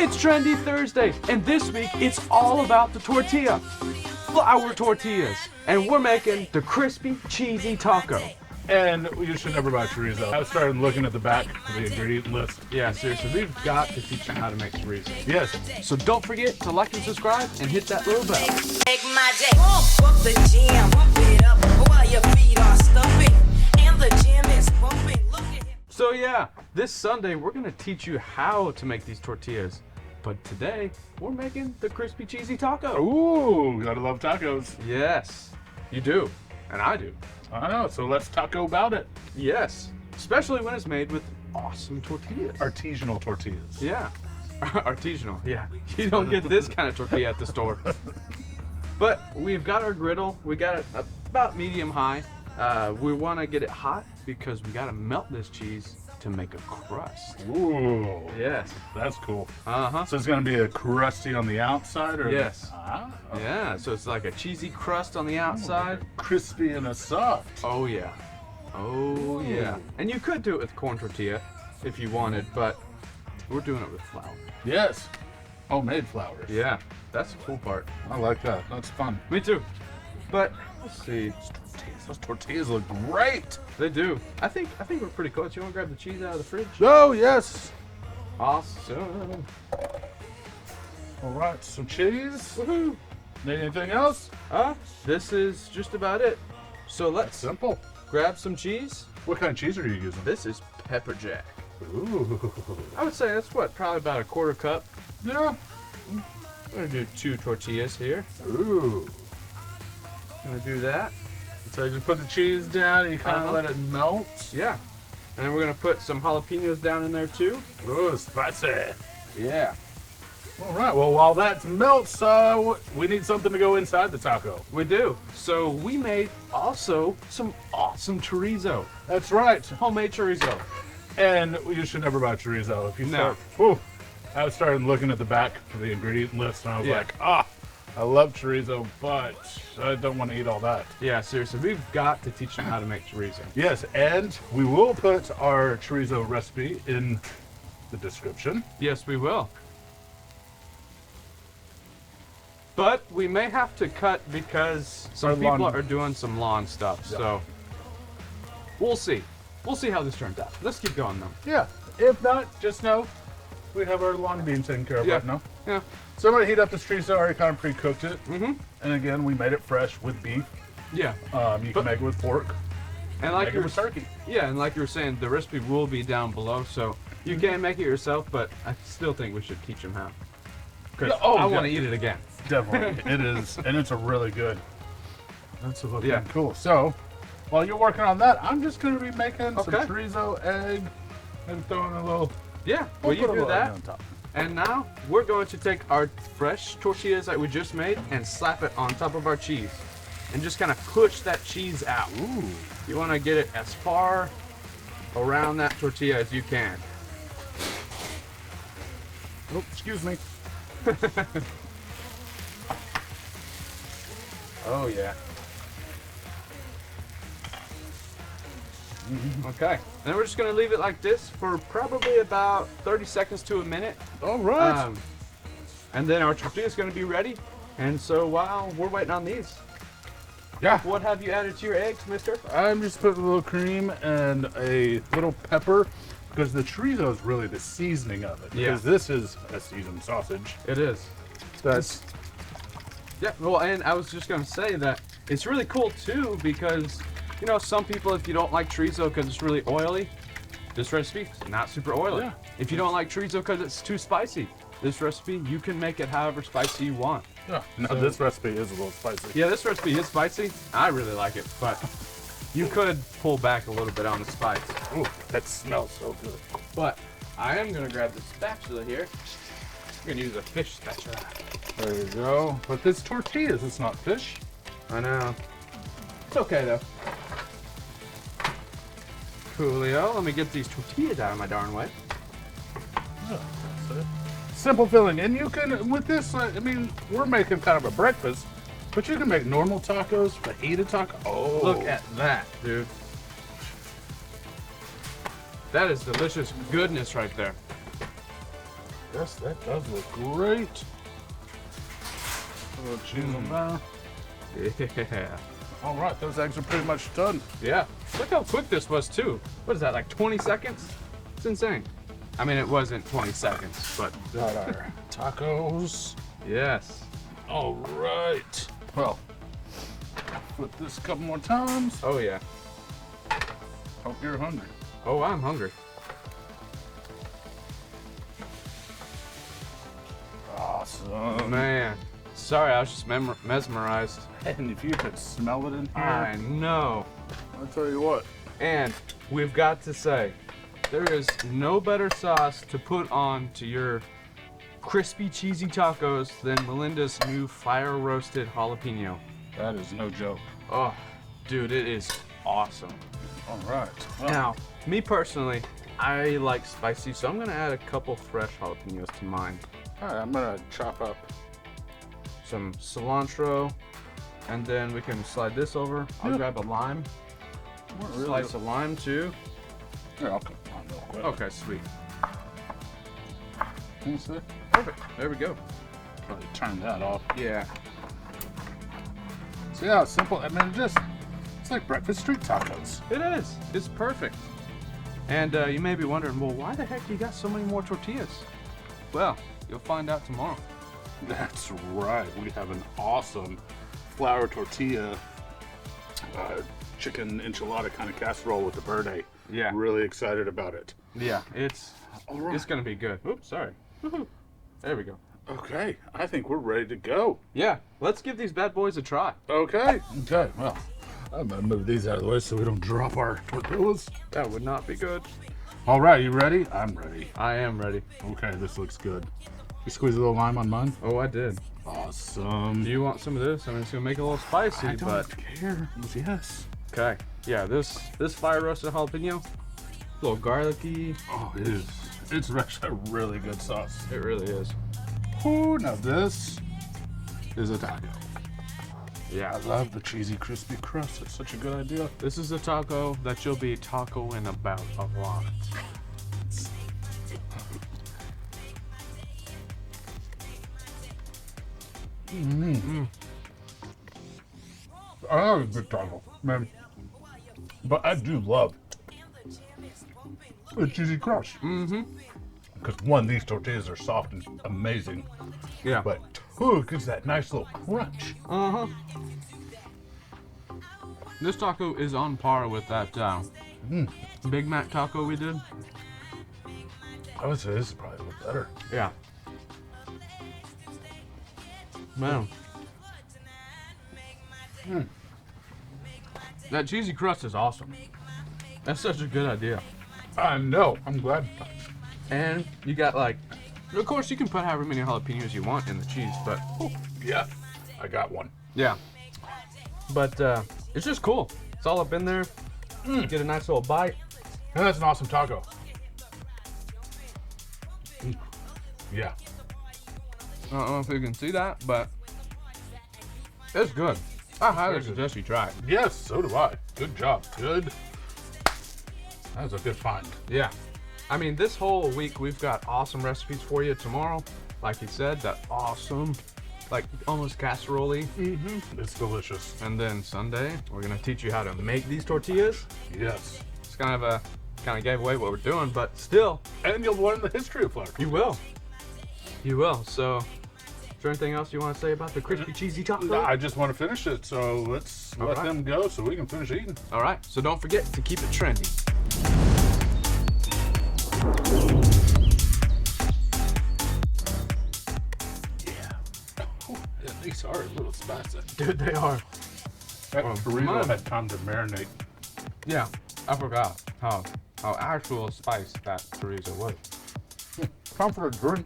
It's Trendy Thursday, and this week it's all about the tortilla. Flour tortillas. And we're making the crispy, cheesy taco. And you should never buy chorizo. I started looking at the back of the ingredient list. Yeah, seriously, we've got to teach you how to make chorizo. Yes. So don't forget to like and subscribe and hit that little bell. Make my day. Pump up the jam, pump it up while your feet are stumping and the jam is pumping. Look at him. So yeah, this Sunday we're gonna teach you how to make these tortillas. But today we're making the crispy, cheesy taco. Ooh, gotta love tacos. Yes, you do, and I do. I know, so let's taco about it. Yes, especially when it's made with awesome tortillas. Artisanal tortillas. Yeah, artisanal. Yeah, you don't get this kind of tortilla at the store. But we've got our griddle. We got it about medium high. We want to get it hot because we got to melt this cheese to make a crust. Ooh. Yes. That's cool. Uh-huh. So it's gonna be a crusty on the outside, or Yes. Okay. Yeah, so it's like a cheesy crust on the outside. Crispy and a soft. Oh yeah. Oh yeah. And you could do it with corn tortilla if you wanted, but we're doing it with flour. Yes. Homemade flours. Yeah, that's the cool part. I like that. That's fun. Me too. But let's see. Those tortillas look great. They do. I think we're pretty close. You want to grab the cheese out of the fridge? Oh, yes. Awesome. All right, so cheese. Woohoo. Need anything else? This is just about it. So let's Simple. grab some cheese. What kind of cheese are you using? This is pepper jack. Ooh. I would say that's what, probably about a quarter cup. Yeah. I'm gonna do 2 tortillas here. Ooh. Gonna do that. So you just put the cheese down and you kind of let it melt. Yeah. And then we're gonna put some jalapenos down in there too. Ooh, spicy. Yeah. All right, well, while that melts, we need something to go inside the taco. We do. So we made also some awesome chorizo. That's right. Homemade chorizo. And you should never buy chorizo. If you No. start, I started looking at the back of the ingredient list and I was Yeah. like, I love chorizo, but I don't want to eat all that. Yeah, seriously, we've got to teach them how to make chorizo. Yes, and we will put our chorizo recipe in the description. Yes, we will. But we may have to cut because some Our people lawn- are doing some lawn stuff. Yeah. So we'll see. We'll see how this turns out. Let's keep going though. Yeah, if not, just know we have our lawn being taken care of Yeah. right now. Yeah. So I'm going to heat up this chorizo. I already kind of pre-cooked it. Mm-hmm. And again, we made it fresh with beef. Yeah. You can make it with pork. And like Make you it with turkey. Yeah, and like you were saying, the recipe will be down below, so you can make it yourself. But I still think we should teach them how. Because Yeah, oh, I want to yeah. eat it again. Definitely. It is. And it's a really good. That's looking Yeah. cool. So while you're working on that, I'm just going to be making some Okay. chorizo egg and throwing a little. Yeah. we'll Will you put a do little egg that? on top. And now we're going to take our fresh tortillas that we just made and slap it on top of our cheese. And just kind of push that cheese out. Ooh. You want to get it as far around that tortilla as you can. Oh, excuse me. Oh, yeah. Okay. And then we're just going to leave it like this for probably about 30 seconds to a minute. All right. And then our tortilla is going to be ready. And so while we're waiting on these, Yeah. what have you added to your eggs, mister? I'm just putting a little cream and a little pepper because the chorizo is really the seasoning of it. Yeah. Because this is a seasoned sausage. It is. That's Yeah, well, and I was just going to say that it's really cool, too, because, you know, some people, if you don't like chorizo because it's really oily, this recipe is not super oily. Yeah. If you don't like chorizo because it's too spicy, this recipe, you can make it however spicy you want. yeah. No, So- this recipe is a little spicy. Yeah, this recipe is spicy. I really like it, but you could pull back a little bit on the spice. Ooh, that smells so good. But I am going to grab the spatula here. I'm going to use a fish spatula. There you go. But this tortillas, it's not fish. I know. It's okay, though. Coolio. Let me get these tortillas out of my darn way. Yeah, that's it. Simple filling. And you can, with this, I mean, we're making kind of a breakfast, but you can make normal tacos, fajita taco. Oh. Look at that, dude. That is delicious goodness right there. Yes, that does look great. A little cheese on there. Yeah. All right, those eggs are pretty much done. Yeah. Look how quick this was too. What is that, like 20 seconds? It's insane. I mean, it wasn't 20 seconds, but Got our tacos. yes. All right. Well, flip this a couple more times. Oh yeah. Hope you're hungry. Oh, I'm hungry. Awesome. Man. Sorry, I was just mesmerized. And if you could smell it in here, I know. I'll tell you what. And we've got to say, there is no better sauce to put on to your crispy, cheesy tacos than Melinda's new fire roasted jalapeno. That is no joke. Oh, dude, it is awesome. All right. Well, Now, me personally, I like spicy, so I'm gonna add a couple fresh jalapenos to mine. all right, I'm gonna chop up. Some cilantro, and then we can slide this over. I'll Yeah. grab a lime, slice of lime too. Here, I'll come on real quick. Okay, sweet. Can you see? Perfect. There we go. Probably turn that off. Yeah. So yeah, it's simple. I mean, it's like breakfast street tacos. It is. It's perfect. And you may be wondering, well, why the heck you got so many more tortillas? Well, you'll find out tomorrow. That's right. We have an awesome flour tortilla, chicken enchilada kind of casserole with the verde. Yeah. Really excited about it. Yeah, it's All it's gonna be good. Oops, sorry. Woohoo. There we go. Okay, I think we're ready to go. Yeah, let's give these bad boys a try. Okay. Okay. Well, I'm gonna move these out of the way so we don't drop our tortillas. That would not be good. All right, you ready? I'm ready. I am ready. Okay, this looks good. You squeeze a little lime on mine. Oh, I did. Awesome. Do you want some of this? I mean, it's gonna make it a little spicy, I don't but care. Yes. okay. Yeah, this fire roasted jalapeno, a little garlicky. Oh, it is. It's actually a really good sauce. It really is. Oh, now this is a taco. Yeah. I love the cheesy, crispy crust. It's such a good idea. This is a taco that you'll be tacoing about a lot. I love a good taco, man. But I do love the cheesy crust. Mm-hmm. Because one, these tortillas are soft and amazing. Yeah. But two, it gives that nice little crunch. Uh-huh. This taco is on par with that Big Mac taco we did. I would say this is probably a little better. Yeah. Man. That cheesy crust is awesome. That's such a good idea. I know. I'm glad. And you got like, of course you can put however many jalapenos you want in the cheese, but Oh, yeah, I got one. yeah. But it's just cool. It's all up in there. Get a nice little bite. And that's an awesome taco. Yeah. I don't know if you can see that, but it's good. I highly Very good. suggest you try it. Yes, so do I. Good job. Good. That was a good find. Yeah. I mean, this whole week we've got awesome recipes for you. Tomorrow, like you said, that awesome, like almost casserole-y. Mm-hmm. It's delicious. And then Sunday, we're gonna teach you how to make these tortillas. Yes. It's kind of gave away what we're doing, but still, And you'll learn the history of flour. you will. You will. So, is there anything else you want to say about the crispy cheesy taco? I just want to finish it, so let's let right. them go so we can finish eating. All right. So don't forget to keep it trendy. Yeah, these are a little spicy. Dude, they are. That mine. burrito had time to marinate. Yeah. I forgot how actual spice that chorizo was. Time for a drink.